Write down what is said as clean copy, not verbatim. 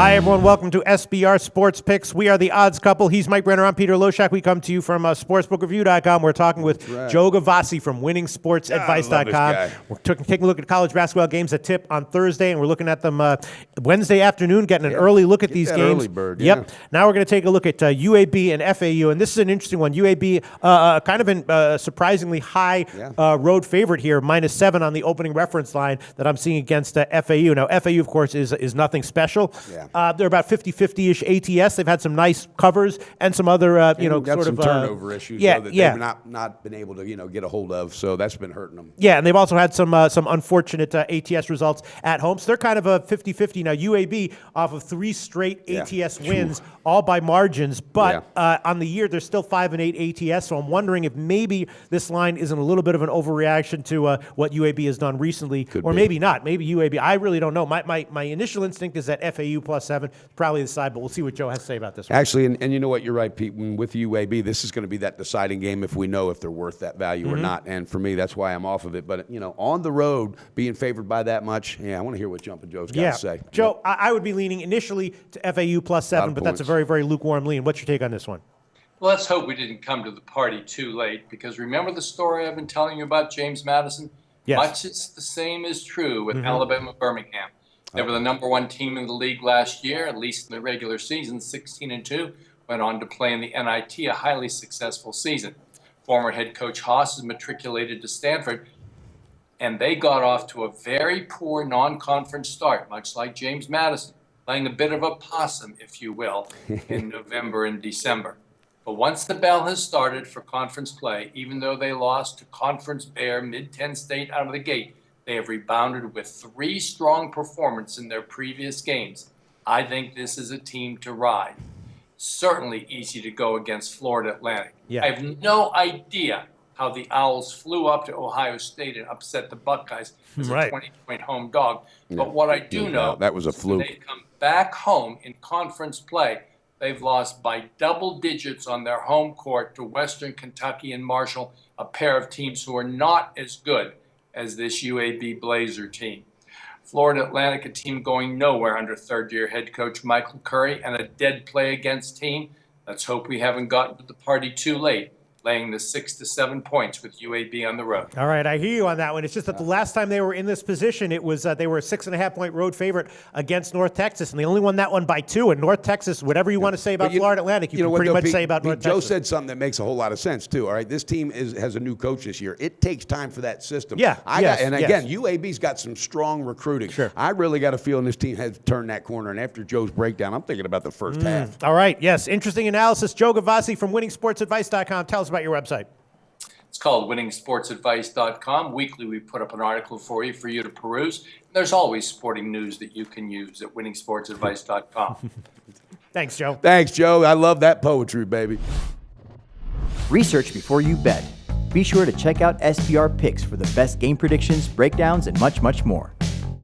Hi, everyone. Welcome to SBR Sports Picks. We are the odds couple. He's Mike Brenner. I'm Peter Loshak. We come to you from sportsbookreview.com. We're talking with Joe Gavassi from winningsportsadvice.com. We're taking a look at college basketball games that tip on Thursday, and we're looking at them Wednesday afternoon, getting an early look at these games. Early bird, Yep. Now we're going to take a look at UAB and FAU, and this is an interesting one. UAB, kind of a surprisingly high road favorite here, -7 on the opening reference line that I'm seeing against FAU. Now, FAU, of course, is nothing special. Yeah. They're about 50-50-ish ATS. They've had some nice covers and some other, got sort some of turnover issues that they've not been able to, get a hold of. So that's been hurting them. Yeah, and they've also had some unfortunate ATS results at home. So they're kind of a 50-50 now. UAB off of 3 straight ATS wins, all by margins. But on the year, they're still 5-8 ATS. So I'm wondering if maybe this line isn't a little bit of an overreaction to what UAB has done recently, maybe not. Maybe UAB. I really don't know. My initial instinct is that FAU +7 is probably the side, but we'll see what Joe has to say about this one. Actually, and you know what? You're right, Pete. With UAB, this is going to be that deciding game if we know if they're worth that value or not. And for me, that's why I'm off of it. But, on the road, being favored by that much, I want to hear what Jumpin' Joe's got to say. Joe, I would be leaning initially to FAU +7, but that's a very, very lukewarm lean. What's your take on this one? Well, let's hope we didn't come to the party too late, because remember the story I've been telling you about James Madison? Yes. Much it's the same is true with Alabama Birmingham. They were the #1 team in the league last year, at least in the regular season, 16-2, went on to play in the NIT, a highly successful season. Former head coach Haas is matriculated to Stanford, and they got off to a very poor non-conference start, much like James Madison, playing a bit of a possum, if you will, in November and December. But once the bell has started for conference play, even though they lost to Conference Bear Mid-10 State out of the gate, they have rebounded with 3 strong performances in their previous games. I think this is a team to ride. Certainly easy to go against Florida Atlantic. Yeah. I have no idea how the Owls flew up to Ohio State and upset the Buckeyes as a 20-point home dog. But what I do know that was a fluke. They come back home in conference play. They've lost by double digits on their home court to Western Kentucky and Marshall, a pair of teams who are not as good as this UAB Blazer team. Florida Atlantic, a team going nowhere under third-year head coach Michael Curry, and a dead play against team. Let's hope we haven't gotten to the party too late, laying the 6 to 7 points with UAB on the road. All right, I hear you on that one. It's just that the last time they were in this position, it was they were a 6.5-point road favorite against North Texas, and they only won that one by 2. And North Texas, whatever you want to say about Florida Atlantic, you can pretty much say about North Texas. Joe said something that makes a whole lot of sense too. All right, this team has a new coach this year. It takes time for that system. UAB's got some strong recruiting. Sure. I really got a feeling this team has turned that corner. And after Joe's breakdown, I'm thinking about the first half. All right, yes, interesting analysis. Joe Gavassi from winningsportsadvice.com. Tell us about your website. It's called winningsportsadvice.com. Weekly, we put up an article for you to peruse. There's always sporting news that you can use at winningsportsadvice.com. Thanks, Joe. Thanks, Joe. I love that poetry, baby. Research before you bet. Be sure to check out SBR Picks for the best game predictions, breakdowns, and much, much more.